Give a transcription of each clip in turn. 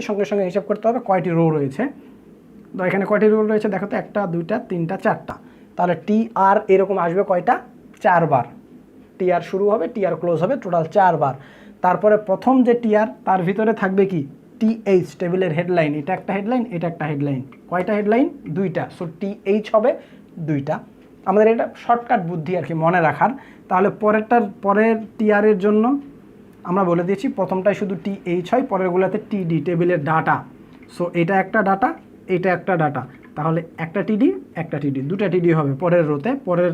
সঙ্গে সঙ্গে হিসাব করতে হবে কয়টি রো রয়েছে। তো এখানে কয়টি রো রয়েছে দেখো তো, 1 2 3 4টা। তাহলে টি আর এরকম আসবে কয়টা, 4 বার। টি আর শুরু হবে, টি আর ক্লোজ হবে, টোটাল 4 বার। তারপরে প্রথম যে টি আর তার ভিতরে থাকবে কি, টি এইচ, টেবিলের হেডলাইন। এটা একটা হেডলাইন, এটা একটা হেডলাইন। কয়টা হেডলাইন, 2টা। সো টি এইচ হবে 2টা। আমাদের এটা শর্টকাট বুদ্ধি আর কি মনে রাখার। তাহলে পরের টি আর এর জন্য আমরা বলে দিয়েছি প্রথমটায় শুধু টি এইচ হয়, পরেরগুলোতে টিডি, টেবিলের ডাটা। সো এটা একটা ডাটা, এটা একটা ডাটা। তাহলে একটা টিডি, একটা টিডি, 2টা টিডি হবে পরের রোতে,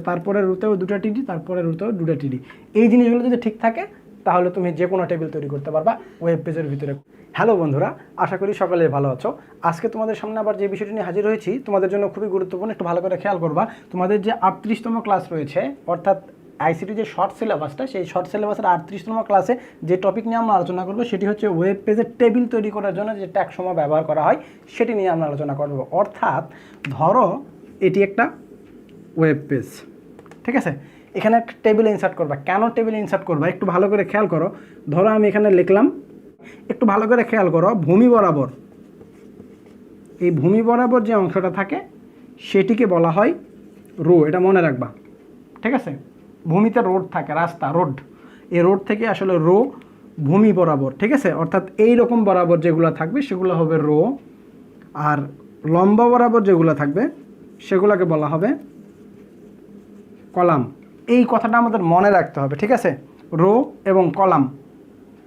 তারপরের রোতেও 2টা টিডি, তারপরের রোতেও 2টা টিডি। এই জিনিসগুলো যদি ঠিক থাকে তাহলে তুমি যে কোনো টেবিল তৈরি করতে পারবা ওয়েব পেজের ভিতরে। হ্যালো বন্ধুরা, আশা করি সকলে ভালো আছো। আজকে তোমাদের সামনে আবার যে বিষয়টি নিয়ে হাজির হয়েছি তোমাদের জন্য খুবই গুরুত্বপূর্ণ, একটু ভালো করে খেয়াল করবা। তোমাদের যে 38তম ক্লাস রয়েছে, অর্থাৎ আইসিটি যে শর্ট সিলেবাসটা, সেই শর্ট সিলেবাসের 38তম ক্লাসে যে টপিক নিয়ে আমরা আলোচনা করবো সেটি হচ্ছে ওয়েব পেজের টেবিল তৈরি করার জন্য যে ট্যাগ সময় ব্যবহার করা হয় সেটি নিয়ে আমরা আলোচনা করবো। অর্থাৎ ধরো এটি একটা ওয়েব পেজ, ঠিক আছে, এখানে একটা টেবিল ইনসার্ট করবা। কেন টেবিল ইনসার্ট করবা একটু ভালো করে খেয়াল করো। ধরো আমি এখানে লিখলাম, একটু ভালো করে খেয়াল করো, ভূমি বরাবর, এই ভূমি বরাবর যে অংশটা থাকে সেটিকে বলা হয় রো। এটা মনে রাখবা, ঠিক আছে। ভূমিতে রোড থাকে, রাস্তা, রোড, এই রোড থেকে আসলে রো ভূমি বরাবর, ঠিক আছে। অর্থাৎ এই রকম বরাবর যেগুলো থাকবে সেগুলো হবে রো, আর লম্বা বরাবর যেগুলো থাকবে সেগুলোকে বলা হবে কলাম। এই কথাটা আমাদের মনে রাখতে হবে, ঠিক আছে। রো এবং কলাম,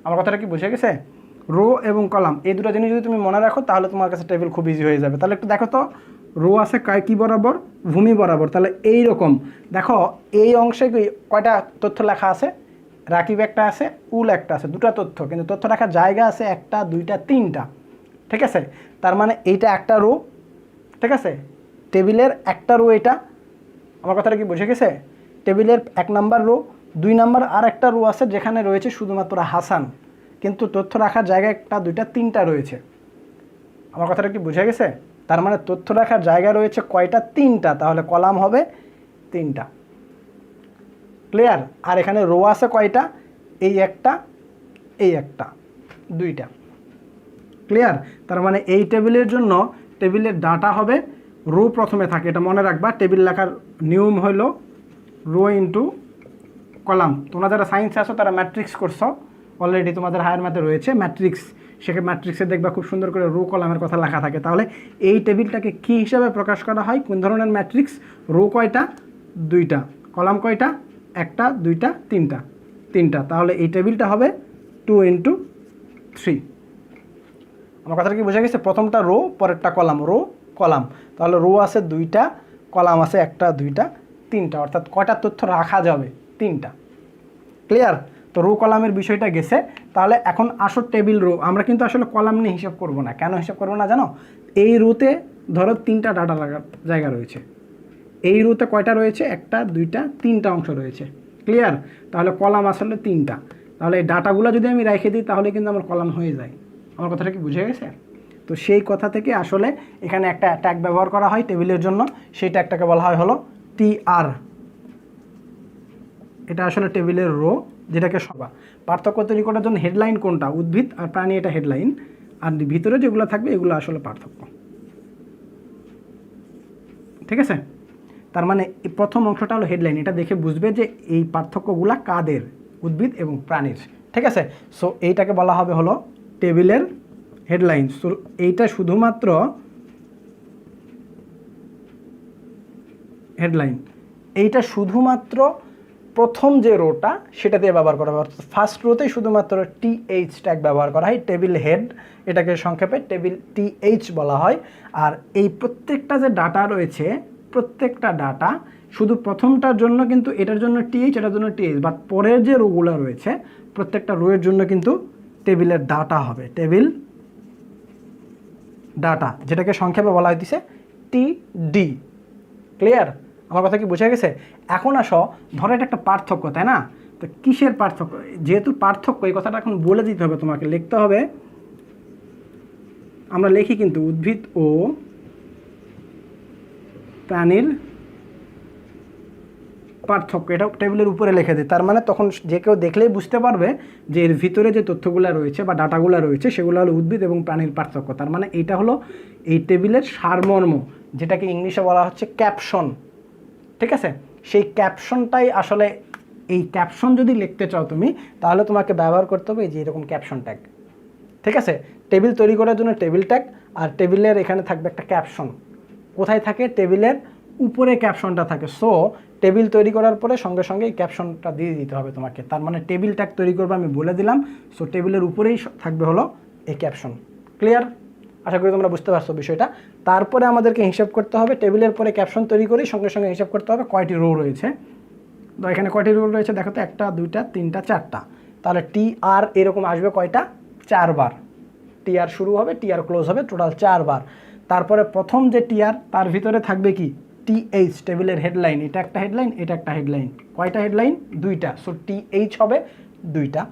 আমার কথাটা কি বুঝে গেছে? রো এবং কলাম, এই দুটো জিনিস যদি তুমি মনে রাখো তাহলে তোমার কাছে টেবিল খুব ইজি হয়ে যাবে। তাহলে একটু দেখো তো, রো আছে কি বরাবর, ভূমি বরাবর। তাহলে এই রকম দেখো, এই অংশে কয়টা তথ্য লেখা আছে, রাকিব একটা আছে, উল একটা আছে, 2টা তথ্য, কিন্তু তথ্য রাখার জায়গা আছে 1টা 2টা 3টা, ঠিক আছে। তার মানে এইটা একটা রো, ঠিক আছে, টেবিলের একটা রো এটা। আমার কথাটা কি বুঝে গেছে? টেবিলের 1 নাম্বার রো, 2 নাম্বার আর একটা রো আছে যেখানে রয়েছে শুধুমাত্র হাসান, কিন্তু তথ্য রাখার জায়গা 1টা 2টা 3টা রয়েছে। আমার কথাটা কি বুঝে গেছে? তার মানে তথ্য রাখার জায়গা রয়েছে কয়টা, 3টা। তাহলে কলাম হবে 3টা। ক্লিয়ার? আর এখানে রো আছে কয়টা, এই একটা, এই একটা, 2টা। ক্লিয়ার? তার মানে এই টেবিলের জন্য টেবিলের ডাটা হবে রো প্রথমে থাকে, এটা মনে রাখবা। টেবিল লেখার নিয়ম হলো রো ইন্টু কলাম। তোমরা যারা সায়েন্সে আসো তারা ম্যাট্রিক্স করছো অলরেডি, তোমাদের হায়ার ম্যাথে রয়েছে ম্যাট্রিক্স। সেখানে ম্যাট্রিক্সে দেখবা খুব সুন্দর করে রো কলামের কথা লেখা থাকে। তাহলে এই টেবিলটাকে কী হিসাবে প্রকাশ করা হয়, কোন ধরনের ম্যাট্রিক্স? রো কয়টা, 2টা, কলাম কয়টা, 1টা 2টা 3টা, 3টা। তাহলে এই টেবিলটা হবে 2 ইন্টু 3। আমার কথাটা কি বোঝা গেছে? প্রথমটা রো, পরেরটা কলাম, রো কলাম। তাহলে রো আছে 2টা, কলাম আছে 1টা 2টা 3টা, অর্থাৎ কয়টা তথ্য রাখা যাবে, 3টা। ক্লিয়ার? তো রো কলামের বিষয়টা গেছে। তাহলে এখন আসো টেবিল রো। আমরা কিন্তু আসলে কলাম নিয়ে হিসাব করব না। কেন হিসাব করবো না জানো? এই রোতে ধরো 3টা ডাটা লাগার জায়গা রয়েছে, এই রোতে কয়টা রয়েছে, 1টা 2টা 3টা অংশ রয়েছে। ক্লিয়ার? তাহলে কলাম আসলে 3টা। তাহলে এই ডাটাগুলো যদি আমি রেখে দিই তাহলে কিন্তু আমার কলাম হয়ে যায়। আমার কথাটা কি বুঝে গেছে? তো সেই কথা থেকে আসলে এখানে একটা ট্যাগ ব্যবহার করা হয় টেবিলের জন্য, সেই ট্যাগটাকে বলা হয় হলো টিআর। এটা আসলে টেবিলের রো, যেটাকে সবা। পার্থক্য তৈরি করার জন্য হেডলাইন কোনটা, উদ্ভিদ আর প্রাণী, এটা হেডলাইন, আর ভিতরে যেগুলো থাকবে এগুলো আসলে পার্থক্য, ঠিক আছে। তার মানে এই প্রথম অংশটা হলো হেডলাইন, এটা দেখে বুঝবে যে এই পার্থক্যগুলা কাদের, উদ্ভিদ এবং প্রাণীর, ঠিক আছে। সো এইটাকে বলা হবে হলো টেবিলের হেডলাইন। সো এইটা শুধুমাত্র হেডলাইন, এইটা শুধুমাত্র প্রথম যে রোটা সেটা দিয়ে ব্যবহার করা হয়। অর্থাৎ ফার্স্ট রোতেই শুধুমাত্র টিএইচ ট্যাগ ব্যবহার করা হয়, টেবিল হেড, এটাকে সংক্ষেপে টেবিল টিএইচ বলা হয়। আর এই প্রত্যেকটা যে ডাটা রয়েছে, প্রত্যেকটা ডাটা শুধু প্রথমটার জন্য কিন্তু এটার জন্য টিএইচ, এটার জন্য টিএইচ, বাট পরের যে রোগুলো রয়েছে প্রত্যেকটা রোয়ের জন্য কিন্তু টেবিলের ডাটা হবে, টেবিল ডাটা, যেটাকে সংক্ষেপে বলা হইতেছে টিডি। ক্লিয়ার? আমার কথা কি বোঝা গেছে? এখন আসো, ধরো এটা একটা পার্থক্য, তাই না? তো কিসের পার্থক্য? যেহেতু পার্থক্য, এই কথাটা এখন বলে দিতে হবে তোমাকে, লিখতে হবে। আমরা লিখি কিন্তু উদ্ভিদ ও প্রাণীর পার্থক্য, এটা টেবিলের উপরে লিখে দিই। তার মানে তখন যে কেউ দেখলেই বুঝতে পারবে যে এর ভিতরে যে তথ্যগুলো রয়েছে বা ডাটাগুলো রয়েছে সেগুলো হলো উদ্ভিদ এবং প্রাণীর পার্থক্য। তার মানে এইটা হলো এই টেবিলের সারমর্ম, যেটাকে ইংলিশে বলা হচ্ছে ক্যাপশন। ঠিক আছে, সেই ক্যাপশনটাই আসলে, এই ক্যাপশন যদি লিখতে চাও তুমি তাহলে তোমাকে ব্যবহার করতে হবে এই যে এরকম ক্যাপশন ট্যাগ। ঠিক আছে, টেবিল তৈরি করার জন্য টেবিল ট্যাগ, আর টেবিলের এখানে থাকবে একটা ক্যাপশন। কোথায় থাকে? টেবিলের উপরে ক্যাপশনটা থাকে। সো টেবিল তৈরি করার পরে সঙ্গে সঙ্গে এই ক্যাপশনটা দিয়ে দিতে হবে তোমাকে। তার মানে টেবিল ট্যাগ তৈরি করবে আমি বলে দিলাম। সো টেবিলের উপরেই থাকবে হলো এই ক্যাপশন। ক্লিয়ার? আশা করি তোমরা বুঝতে পারছো বিষয়টা। তারপরে আমাদেরকে হিসাব করতে হবে, টেবিলের পরে ক্যাপশন তৈরি করেই সঙ্গে সঙ্গে হিসাব করতে হবে কয়টি রো রয়েছে। তো এখানে কয়টি রো রয়েছে দেখো তো, 1 2 3 4টা। তাহলে টি আর এরকম আসবে কয়টা? 4 বার। টি আর শুরু হবে, টি আর ক্লোজ হবে, টোটাল 4 বার। তারপরে প্রথম যে টি আর তার ভিতরে থাকবে কি? টিএইচ, টেবিলের হেডলাইন। এটা একটা হেডলাইন, এটা একটা হেডলাইন। কয়টা হেডলাইন? 2টা। সো টিএইচ হবে 2টা।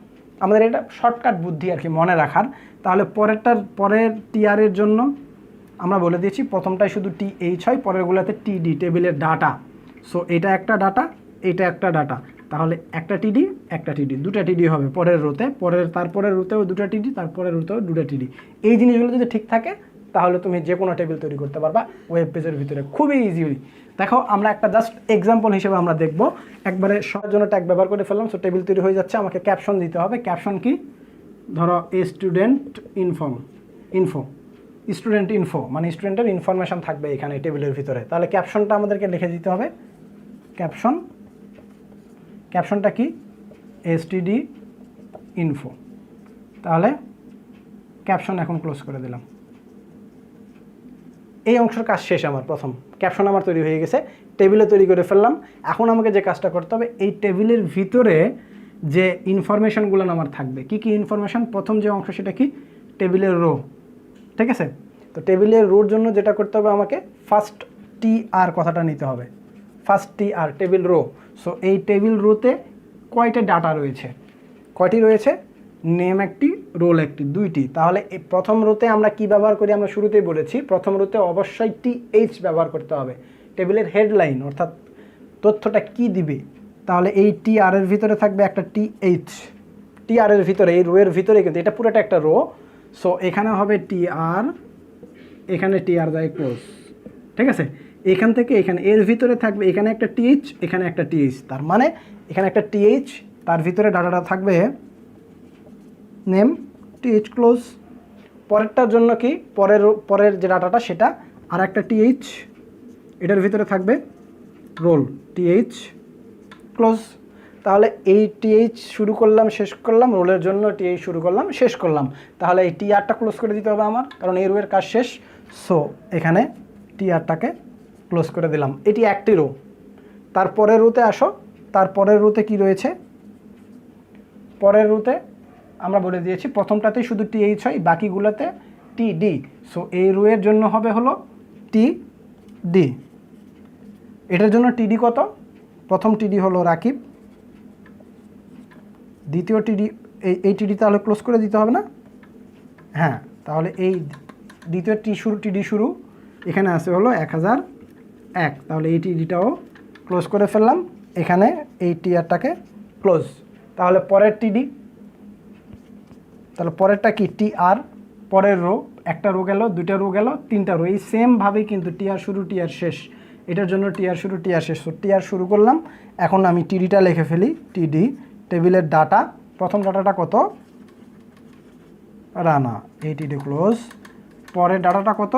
আমাদের এটা শর্টকাট বুদ্ধি আর কি মনে রাখার। তাহলে পরের টিআরের জন্য আমরা বলে দিয়েছি প্রথমটাই শুধু টিএইচ হয়, পরেরগুলোতে টিডি, টেবিলের ডাটা। সো এটা একটা ডাটা, এটা একটা ডাটা। তাহলে একটা টিডি, একটা টিডি, 2টা টিডি হবে পরের রোতে, তারপরের রোতেও 2টা টিডি, তারপরের রোতেও 2টা টিডি। এই জিনিসগুলো যদি ঠিক থাকে তাহলে তুমি যে কোনো টেবিল তৈরি করতে পারবা ওয়েব পেজের ভিতরে খুবই ইজিলি। দেখো আমরা একটা জাস্ট এক্সাম্পল হিসেবে আমরা দেখব, একবারে সবার জন্য ট্যাগ ব্যবহার করে ফেললাম। সো টেবিল তৈরি হয়ে যাচ্ছে, আমাকে ক্যাপশন দিতে হবে। ক্যাপশন কি? ধরো স্টুডেন্ট ইনফো, স্টুডেন্ট ইনফো মানে স্টুডেন্টের ইনফরমেশন থাকবে এখানে টেবিলের ভিতরে। তাহলে ক্যাপশনটা আমাদেরকে লিখে দিতে হবে। ক্যাপশনটা কি? STD info. তাহলে ক্যাপশন এখন ক্লোজ করে দিলাম। এই অংশের কাজ শেষ। আমার প্রথম ক্যাপশন আমার তৈরি হয়ে গেছে, টেবিলে তৈরি করে ফেললাম। এখন আমাকে যে কাজটা করতে হবে, এই টেবিলের ভিতরে যে ইনফরমেশনগুলো আমার থাকবে, কি কি ইনফরমেশন? প্রথম যে অংশ সেটা কি? টেবিলের রো। ঠিক আছে, তো টেবিলের রোর জন্য যেটা করতে হবে আমাকে ফার্স্ট টি আর কথাটা নিতে হবে। ফার্স্ট টি আর, টেবিল রো। সো এই টেবিল রোতে কয়টা ডাটা রয়েছে? কয়টি রয়েছে? নেম একটি, রোল একটি, 2টি। তাহলে এই প্রথম রোতে আমরা কি ব্যবহার করি? আমরা শুরুতেই বলেছি প্রথম রোতে অবশ্যই টিএইচ ব্যবহার করতে হবে, টেবিলের হেডলাইন, অর্থাৎ তথ্যটা কি দিবে। তাহলে এই টি আর এর ভিতরে থাকবে একটা টিএইচ। টি আর এর ভিতরে, এই রো এর ভিতরে, কিন্তু এটা পুরোটা একটা রো। সো এখানে হবে টি আর, এখানে টি আর যায় ক্লোজ। ঠিক আছে, এখান থেকে এখানে এর ভিতরে থাকবে এখানে একটা টিএইচ, এখানে একটা টিএইচ। তার মানে এখানে একটা টিএইচ, তার ভিতরে ডাটাটা থাকবে নেম, টিএইচ ক্লোজ। পরেরটার জন্য কি? পরের যে ডাটাটা সেটা আর একটা টিএইচ, এটার ভিতরে থাকবে রোল, টিএইচ ক্লোজ। তাহলে এই টিএইচ শুরু করলাম, শেষ করলাম, রোলের জন্য টিএইচ শুরু করলাম, শেষ করলাম। তাহলে এই টি আরটা ক্লোজ করে দিতে হবে আমার, কারণ এই রোয়ের কাজ শেষ। সো এখানে টি আরটাকে ক্লোজ করে দিলাম। এটি একটি রো। তারপরের রোতে আসো, তারপরের রোতে কি রয়েছে? পরের রোতে আমরা বলে দিয়েছি প্রথমটাতেই শুধু টিএইচ হয়, বাকিগুলোতে টিডি। সো এই রোয়ের জন্য হবে হলো টিডি। এটার জন্য টিডি কত? প্রথম টিডি হলো রাকিব, দ্বিতীয় টিডি, এই টিডি তাহলে ক্লোজ করে দিতে হবে না? হ্যাঁ, তাহলে এই দ্বিতীয় টিডি শুরু এখানে আছে হলো 1001। তাহলে এই টিডিটাও ক্লোজ করে ফেললাম, এখানে এই টিআরটাকে ক্লোজ। তাহলে পরের টিডি, তাহলে পরেরটা কি? টি আর, পরের রো, একটা রো গেল, 2টা রো গেল, 3টা রো। এই সেমভাবেই কিন্তু টি আর শুরু, টি আর শেষ। এটার জন্য টি আর শুরু, টি আর শেষ। তো টি আর শুরু করলাম, এখন আমি টিডিটা লিখে ফেলি। টিডি, টেবিলের ডাটা, প্রথম ডাটাটা কত? রানা, এই টিডি ক্লোজ। পরের ডাটাটা কত?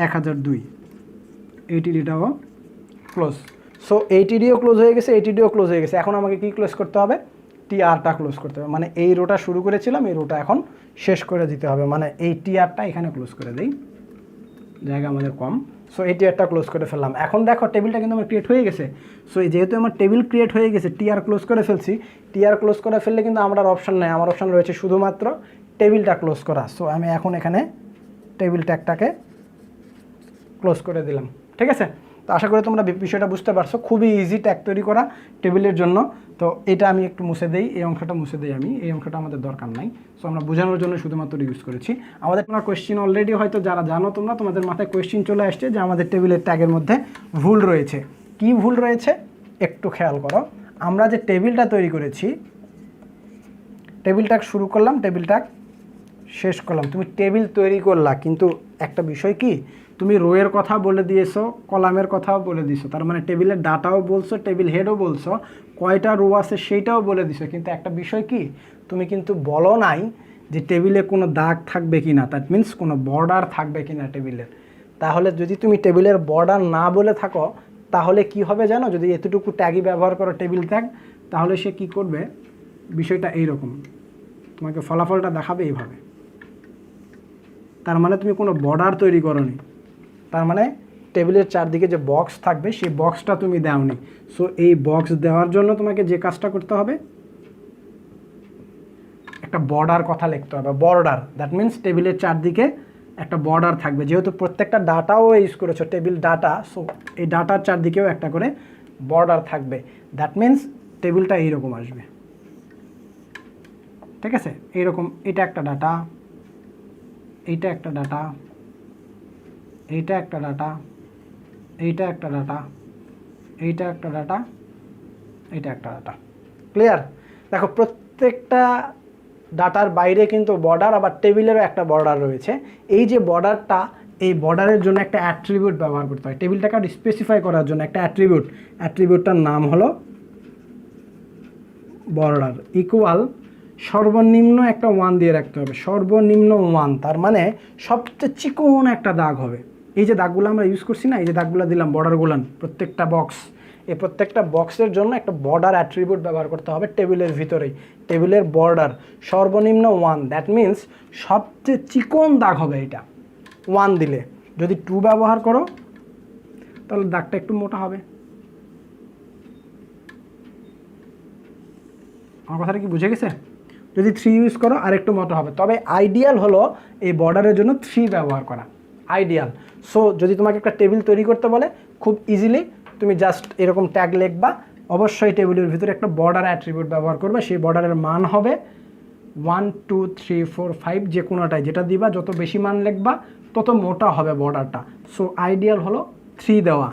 1002, এই টিডিটাও ক্লোজ। সো এই টিডিও ক্লোজ হয়ে গেছে, এই টিডিও ক্লোজ হয়ে গেছে। এখন আমাকে কি ক্লোজ করতে হবে? টি আরটা ক্লোজ করতে হবে। মানে এই রোটা শুরু করেছিলাম, এই রোটা এখন শেষ করে দিতে হবে। মানে এই টি আরটা এখানে ক্লোজ করে দিই, জায়গা আমাদের কম। সো এই টি আরটা ক্লোজ করে ফেললাম। এখন দেখো টেবিলটা কিন্তু আমার ক্রিয়েট হয়ে গেছে। সো যেহেতু আমার টেবিল ক্রিয়েট হয়ে গেছে, টি আর ক্লোজ করে ফেলছি, টি আর ক্লোজ করে ফেললে কিন্তু আমার আর অপশান নেই। আমার অপশান রয়েছে শুধুমাত্র টেবিলটা ক্লোজ করা। সো আমি এখন এখানে টেবিল ট্যাগটাকে ক্লোজ করে দিলাম। ঠিক আছে, তো আশা করি তোমরা বিষয়টা বুঝতে পারছো। খুবই ইজি ট্যাগ তৈরি করা টেবিলের জন্য। তো এটা আমি একটু মুছে দেই, এই অংশটা মুছে দেই আমি, এই অংশটা আমাদের দরকার নাই। সো আমরা বোঝানোর জন্য শুধুমাত্র ইউজ করেছি। আমাদের কোনো কোয়েশ্চেন অলরেডি হয়তো যারা জানো তোমরা, তোমাদের মাথায় কোয়েশ্চেন চলে আসছে যে আমাদের টেবিলের ট্যাগের মধ্যে ভুল রয়েছে। কি ভুল রয়েছে? একটু খেয়াল করো, আমরা যে টেবিলটা তৈরি করেছি, টেবিলটা শুরু করলাম, টেবিলটা শেষ করলাম। তুমি টেবিল তৈরি করলা, কিন্তু একটা বিষয় কি, তুমি রোয়ের কথা বলে দিয়েছো, কলামের কথাও বলে দিছো, তার মানে টেবিলের ডাটাও বলছো, টেবিল হেডও বলছো, কয়টা রো আছে সেইটাও বলে দিছো, কিন্তু একটা বিষয় কি, তুমি কিন্তু বলো নাই যে টেবিলে কোনো দাগ থাকবে কি না, দ্যাট মিন্স কোনো বর্ডার থাকবে কি না টেবিলের। তাহলে যদি তুমি টেবিলের বর্ডার না বলে থাকো, তাহলে কি হবে জানো, যদি এতটুকু ট্যাগই ব্যবহার করো টেবিল ট্যাগ, তাহলে সে কি করবে, বিষয়টা এইরকম, তোমাকে ফলাফলটা দেখাবে এইভাবে। তার মানে তুমি কোনো বর্ডার তৈরি করোনি, তার মানে টেবিলের চারদিকে যে বক্স থাকবে সেই বক্সটা তুমি দাওনি। সো এই বক্স দেওয়ার জন্য তোমাকে যে কাজটা করতে হবে, একটা বর্ডার কথা লিখতে হবে, বর্ডার, দ্যাট মিন্স টেবিলের চারদিকে একটা বর্ডার থাকবে। যেহেতু প্রত্যেকটা ডাটাও ইউজ করেছো টেবিল ডাটা, সো এই ডাটার চারদিকেও একটা করে বর্ডার থাকবে, দ্যাট মিন্স টেবিলটা এইরকম আসবে। ঠিক আছে, এইরকম, এটা একটা ডাটা, এইটা একটা ডাটা, এইটা একটা ডাটা, এইটা একটা ডাটা, এইটা একটা ডাটা, এইটা একটা ডাটা। ক্লিয়ার? দেখো প্রত্যেকটা ডাটার বাইরে কিন্তু বর্ডার, আবার টেবিলেরও একটা বর্ডার রয়েছে। এই যে বর্ডারটা, এই বর্ডারের জন্য একটা অ্যাট্রিবিউট ব্যবহার করতে হয়, টেবিলটাকে স্পেসিফাই করার জন্য একটা অ্যাট্রিবিউটটার নাম হলো বর্ডার, ইকুয়াল সর্বনিম্ন একটা 1 দিয়ে রাখতে হবে, সর্বনিম্ন 1, তার মানে সবচেয়ে চিকন একটা দাগ হবে। এই যে দাগগুলো আমরা ইউজ করছি না, এই যে দাগগুলো দিলাম, বর্ডারগুলো, প্রত্যেকটা বক্স, এই প্রত্যেকটা বক্সের জন্য একটা বর্ডার অ্যাট্রিবিউট ব্যবহার করতে হবে টেবিলের ভিতরেই। টেবিলের বর্ডার সর্বনিম্ন 1, দ্যাট মিন্স সবচেয়ে চিকন দাগ হবে এটা 1 দিলে। যদি 2 ব্যবহার করো তাহলে দাগটা একটু মোটা হবে। আমার কথাটা কি বুঝে গেছে? যদি 3 ইউজ করো আর একটু মোটা হবে, তবে আইডিয়াল হলো এই বর্ডারের জন্য 3 ব্যবহার করা, আইডিয়াল। সো যদি তোমাকে একটা টেবিল তৈরি করতে বলে, খুব ইজিলি তুমি জাস্ট এরকম ট্যাগ লিখবা, অবশ্যই টেবিলের ভিতরে একটা বর্ডার অ্যাট্রিবিউট ব্যবহার করবে, সেই বর্ডারের মান হবে 1 2 3 4 5, যে কোনোটাই যেটা দিবা, যত বেশি মান লিখবা তত মোটা হবে বর্ডারটা। সো আইডিয়াল হলো 3 দেওয়া।